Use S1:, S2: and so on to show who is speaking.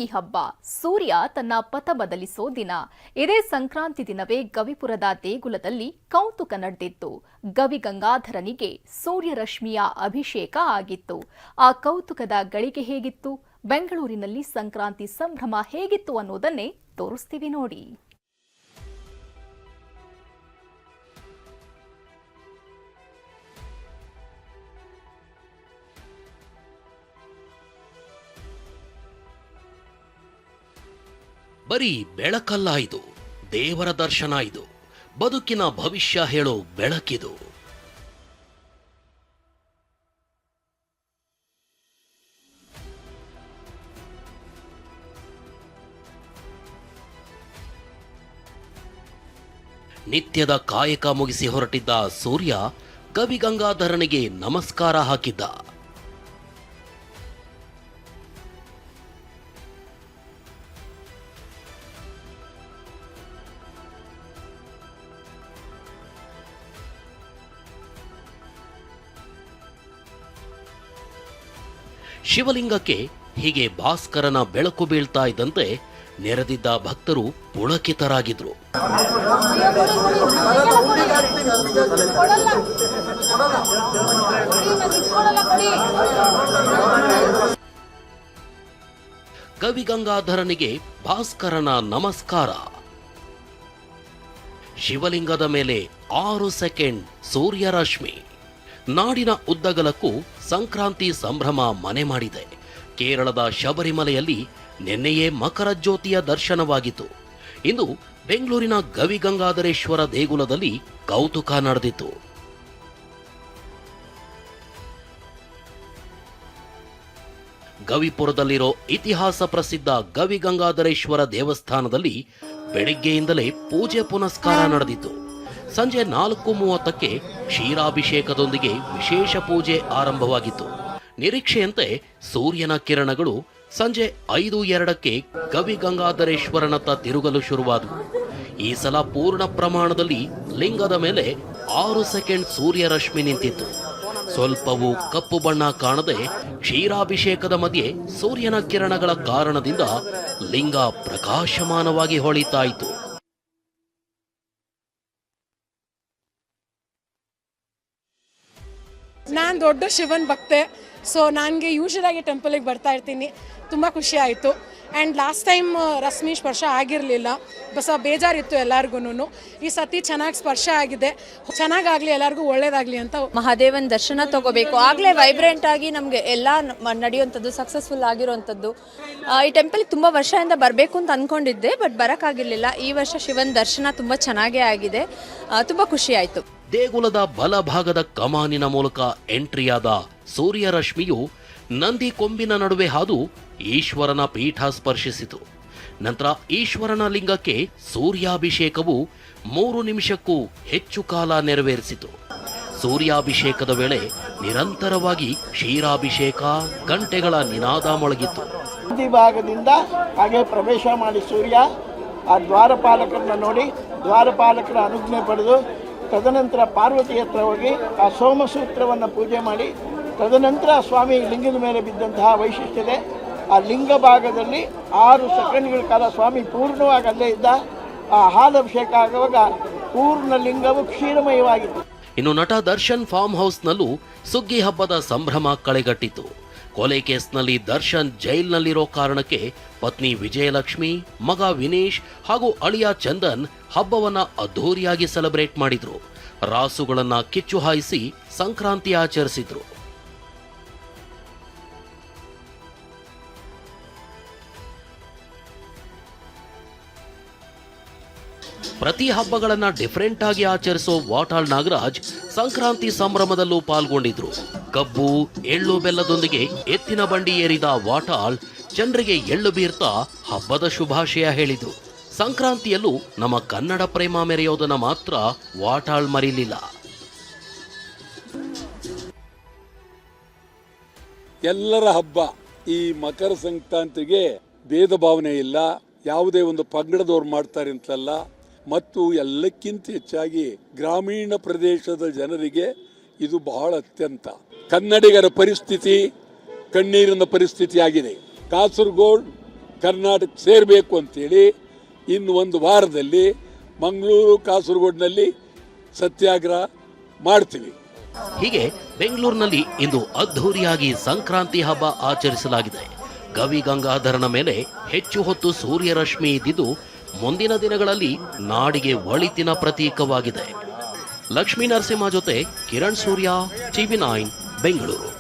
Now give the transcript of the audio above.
S1: ಸುಗ್ಗಿ ಹಬ್ಬ. ಸೂರ್ಯ ತನ್ನ ಪಥ ಬದಲಿಸೋ ದಿನ. ಇದೇ ಸಂಕ್ರಾಂತಿ ದಿನವೇ ಗವಿಪುರದ ದೇಗುಲದಲ್ಲಿ ಕೌತುಕ ನಡೆದಿತ್ತು. ಗವಿ ಗಂಗಾಧರನಿಗೆ ಸೂರ್ಯರಶ್ಮಿಯ ಅಭಿಷೇಕ ಆಗಿತ್ತು. ಆ ಕೌತುಕದ ಗಳಿಗೆ ಹೇಗಿತ್ತು? ಬೆಂಗಳೂರಿನಲ್ಲಿ ಸಂಕ್ರಾಂತಿ ಸಂಭ್ರಮ ಹೇಗಿತ್ತು ಅನ್ನೋದನ್ನೇ ತೋರಿಸ್ತೀವಿ ನೋಡಿ.
S2: ಬರೀ ಬೆಳಕಲ್ಲ ಇದು, ದೇವರ ದರ್ಶನ ಇದು, ಬದುಕಿನ ಭವಿಷ್ಯ ಹೇಳೋ ಬೆಳಕಿದು. ನಿತ್ಯದ ಕಾಯಕ ಮುಗಿಸಿ ಹೊರಟಿದ್ದ ಸೂರ್ಯ ಗವಿಗಂಗಾಧರನಿಗೆ ನಮಸ್ಕಾರ ಹಾಕಿದ್ದ. ಶಿವಲಿಂಗಕ್ಕೆ ಹೀಗೆ ಭಾಸ್ಕರನ ಬೆಳಕು ಬೀಳ್ತಾ ಇದ್ದಂತೆ ನೆರೆದಿದ್ದ ಭಕ್ತರು ಪುಳಕಿತರಾಗಿದ್ರು. ಗವಿಗಂಗಾಧರನಿಗೆ ಭಾಸ್ಕರನ ನಮಸ್ಕಾರ. ಶಿವಲಿಂಗದ ಮೇಲೆ 6 ಸೆಕೆಂಡ್ ಸೂರ್ಯರಶ್ಮಿ. ನಾಡಿನ ಉದ್ದಗಲಕ್ಕೂ ಸಂಕ್ರಾಂತಿ ಸಂಭ್ರಮ ಮನೆ ಮಾಡಿದೆ. ಕೇರಳದ ಶಬರಿಮಲೆಯಲ್ಲಿ ನಿನ್ನೆಯೇ ಮಕರ ಜ್ಯೋತಿಯ ದರ್ಶನವಾಗಿತ್ತು. ಇಂದು ಬೆಂಗಳೂರಿನ ಗವಿಗಂಗಾಧರೇಶ್ವರ ದೇಗುಲದಲ್ಲಿ ಕೌತುಕ ನಡೆದಿತ್ತು. ಗವಿಪುರದಲ್ಲಿರೋ ಇತಿಹಾಸ ಪ್ರಸಿದ್ಧ ಗವಿಗಂಗಾಧರೇಶ್ವರ ದೇವಸ್ಥಾನದಲ್ಲಿ ಬೆಳಿಗ್ಗೆಯಿಂದಲೇ ಪೂಜೆ ಪುನಸ್ಕಾರ ನಡೆದಿತ್ತು. ಸಂಜೆ 4:30ಕ್ಕೆ ಕ್ಷೀರಾಭಿಷೇಕದೊಂದಿಗೆ ವಿಶೇಷ ಪೂಜೆ ಆರಂಭವಾಗಿತ್ತು. ನಿರೀಕ್ಷೆಯಂತೆ ಸೂರ್ಯನ ಕಿರಣಗಳು ಸಂಜೆ 5:02ಕ್ಕೆ ಗವಿಗಂಗಾಧರೇಶ್ವರನತ್ತ ತಿರುಗಲು ಶುರುವಾದವು. ಈ ಸಲ ಪೂರ್ಣ ಪ್ರಮಾಣದಲ್ಲಿ ಲಿಂಗದ ಮೇಲೆ 6 ಸೆಕೆಂಡ್ ಸೂರ್ಯರಶ್ಮಿ ನಿಂತಿತ್ತು. ಸ್ವಲ್ಪವೂ ಕಪ್ಪು ಬಣ್ಣ ಕಾಣದೆ ಕ್ಷೀರಾಭಿಷೇಕದ ಮಧ್ಯೆ ಸೂರ್ಯನ ಕಿರಣಗಳ ಕಾರಣದಿಂದ ಲಿಂಗ ಪ್ರಕಾಶಮಾನವಾಗಿ ಹೊಳಿತಾಯಿತು.
S3: ನಾನು ದೊಡ್ಡ ಶಿವನ್ ಭಕ್ತೆ. ಸೊ ನನಗೆ ಯೂಶಲ್ ಆಗಿ ಟೆಂಪಲಿಗೆ ಬರ್ತಾ ಇರ್ತೀನಿ. ತುಂಬ ಖುಷಿ ಆಯಿತು. ಆ್ಯಂಡ್ ಲಾಸ್ಟ್ ಟೈಮ್ ರಶ್ಮಿ ಸ್ಪರ್ಶ ಆಗಿರಲಿಲ್ಲ, ಬೇಜಾರಿತ್ತು ಎಲ್ಲರಿಗೂ. ಈ ಸತಿ ಚೆನ್ನಾಗಿ ಸ್ಪರ್ಶ ಆಗಿದೆ. ಚೆನ್ನಾಗಾಗಲಿ, ಎಲ್ಲರಿಗೂ ಒಳ್ಳೇದಾಗಲಿ ಅಂತ
S4: ಮಹಾದೇವನ ದರ್ಶನ ತಗೋಬೇಕು. ಆಗಲೇ ವೈಬ್ರೆಂಟ್ ಆಗಿ ನಮಗೆ ಎಲ್ಲ ನಡೆಯುವಂಥದ್ದು, ಸಕ್ಸಸ್ಫುಲ್ ಆಗಿರುವಂಥದ್ದು. ಈ ಟೆಂಪಲ್ಗೆ ತುಂಬ ವರ್ಷದಿಂದ ಬರಬೇಕು ಅಂತ ಅಂದ್ಕೊಂಡಿದ್ದೆ, ಬಟ್ ಬರೋಕ್ಕಾಗಿರಲಿಲ್ಲ. ಈ ವರ್ಷ ಶಿವನ ದರ್ಶನ ತುಂಬ ಚೆನ್ನಾಗೇ ಆಗಿದೆ. ತುಂಬ ಖುಷಿ ಆಯಿತು.
S2: ದೇಗುಲದ ಬಲಭಾಗದ ಕಮಾನಿನ ಮೂಲಕ ಎಂಟ್ರಿಯಾದ ಸೂರ್ಯರಶ್ಮಿಯು ನಂದಿ ಕೊಂಬಿನ ನಡುವೆ ಹಾದು ಈಶ್ವರನ ಪೀಠ ಸ್ಪರ್ಶಿಸಿತು. ನಂತರ ಈಶ್ವರನ ಲಿಂಗಕ್ಕೆ ಸೂರ್ಯಾಭಿಷೇಕವು 3 ನಿಮಿಷಕ್ಕೂ ಹೆಚ್ಚು ಕಾಲ ನೆರವೇರಿಸಿತು. ಸೂರ್ಯಾಭಿಷೇಕದ ವೇಳೆ ನಿರಂತರವಾಗಿ ಕ್ಷೀರಾಭಿಷೇಕ, ಗಂಟೆಗಳ ನಿನಾದ ಮೊಳಗಿತ್ತು.
S5: ಭಾಗದಿಂದ ಹಾಗೆ ಪ್ರವೇಶ ಮಾಡಿ ಸೂರ್ಯ ಆ ದ್ವಾರಪಾಲಕರನ್ನ ನೋಡಿ ದ್ವಾರಪಾಲಕರ ಅನುಜ್ಞೆ ಪಡೆದು ತದನಂತರ ಪಾರ್ವತಿ ಹತ್ರ ಹೋಗಿ ಆ ಸೋಮಸೂತ್ರವನ್ನು ಪೂಜೆ ಮಾಡಿ ತದನಂತರ ಸ್ವಾಮಿ ಲಿಂಗದ ಮೇಲೆ ಬಿದ್ದಂತಹ ವೈಶಿಷ್ಟ್ಯತೆ. ಆ ಲಿಂಗ ಭಾಗದಲ್ಲಿ 6 ಸೆಕೆಂಡ್ಗಳ ಕಾಲ ಸ್ವಾಮಿ ಪೂರ್ಣವಾಗಿ ಅಲ್ಲೇ ಇದ್ದ. ಆ ಹಾಲಾಭಿಷೇಕ ಆಗುವಾಗ ಪೂರ್ಣ ಲಿಂಗವು ಕ್ಷೀರಮಯವಾಗಿತ್ತು.
S2: ಇನ್ನು ನಟ ದರ್ಶನ್ ಫಾರ್ಮ್ ಹೌಸ್ನಲ್ಲೂ ಸುಗ್ಗಿ ಹಬ್ಬದ ಸಂಭ್ರಮ ಕಳೆಗಟ್ಟಿತು. ಕೊಲೆ ಕೇಸ್ನಲ್ಲಿ ದರ್ಶನ್ ಜೈಲ್ನಲ್ಲಿರೋ ಕಾರಣಕ್ಕೆ ಪತ್ನಿ ವಿಜಯಲಕ್ಷ್ಮಿ, ಮಗ ವಿನೇಶ್ ಹಾಗೂ ಅಳಿಯ ಚಂದನ್ ಹಬ್ಬವನ್ನ ಅದ್ಧೂರಿಯಾಗಿ ಸೆಲೆಬ್ರೇಟ್ ಮಾಡಿದ್ರು. ರಾಸುಗಳನ್ನ ಕಿಚ್ಚು ಹಾಯಿಸಿ ಸಂಕ್ರಾಂತಿ ಆಚರಿಸಿದ್ರು. ಪ್ರತಿ ಹಬ್ಬಗಳನ್ನ ಡಿಫರೆಂಟ್ ಆಗಿ ಆಚರಿಸೋ ವಾಟಾಳ್ ನಾಗರಾಜ್ ಸಂಕ್ರಾಂತಿ ಸಂಭ್ರಮದಲ್ಲೂ ಪಾಲ್ಗೊಂಡಿದ್ರು. ಕಬ್ಬು, ಎಳ್ಳು, ಬೆಲ್ಲದೊಂದಿಗೆ ಎತ್ತಿನ ಬಂಡಿ ಏರಿದ ವಾಟಾಳ್ ಜನರಿಗೆ ಎಳ್ಳು ಬೀರ್ತಾ ಹಬ್ಬದ ಶುಭಾಶಯ ಹೇಳಿದ್ರು. ಸಂಕ್ರಾಂತಿಯಲ್ಲೂ ನಮ್ಮ ಕನ್ನಡ ಪ್ರೇಮ ಮೆರೆಯೋದನ್ನ ಮಾತ್ರ ವಾಟಾಳ್ ಮರಿಲಿಲ್ಲ.
S6: ಎಲ್ಲರ ಹಬ್ಬ ಈ ಮಕರ ಸಂಕ್ರಾಂತಿಗೆ ಭೇದ ಭಾವನೆ ಇಲ್ಲ. ಯಾವುದೇ ಒಂದು ಪಂಗಡದವ್ರು ಮಾಡ್ತಾರೆ ಅಂತಲ್ಲ, ಮತ್ತು ಎಲ್ಲಕ್ಕಿಂತ ಹೆಚ್ಚಾಗಿ ಗ್ರಾಮೀಣ ಪ್ರದೇಶದ ಜನರಿಗೆ ಇದು ಬಹಳ ಅತ್ಯಂತ. ಕನ್ನಡಿಗರ ಪರಿಸ್ಥಿತಿ ಕಣ್ಣೀರಿನ ಪರಿಸ್ಥಿತಿ ಆಗಿದೆ. ಕಾಸರಗೋಡು ಕರ್ನಾಟಕ ಸೇರಬೇಕು ಅಂತೇಳಿ ಇನ್ನು ಒಂದು ವಾರದಲ್ಲಿ ಮಂಗಳೂರು ಕಾಸರಗೋಡಿನಲ್ಲಿ ಸತ್ಯಾಗ್ರಹ ಮಾಡ್ತೀವಿ.
S2: ಹೀಗೆ ಬೆಂಗಳೂರಿನಲ್ಲಿ ಇಂದು ಅದ್ಧೂರಿಯಾಗಿ ಸಂಕ್ರಾಂತಿ ಹಬ್ಬ ಆಚರಿಸಲಾಗಿದೆ. ಗವಿ ಗಂಗಾಧರನ ಮೇಲೆ ಹೆಚ್ಚು ಹೊತ್ತು ಸೂರ್ಯರಶ್ಮಿ ಇದ್ದಿದ್ದು ಮುಂದಿನ ದಿನಗಳಲ್ಲಿ ನಾಡಿಗೆ ಒಳಿತಿನ ಪ್ರತೀಕವಾಗಿದೆ. ಲಕ್ಷ್ಮೀ ನರಸಿಂಹ ಜೊತೆ ಕಿರಣ್ ಸೂರ್ಯ, TV9 ಬೆಂಗಳೂರು.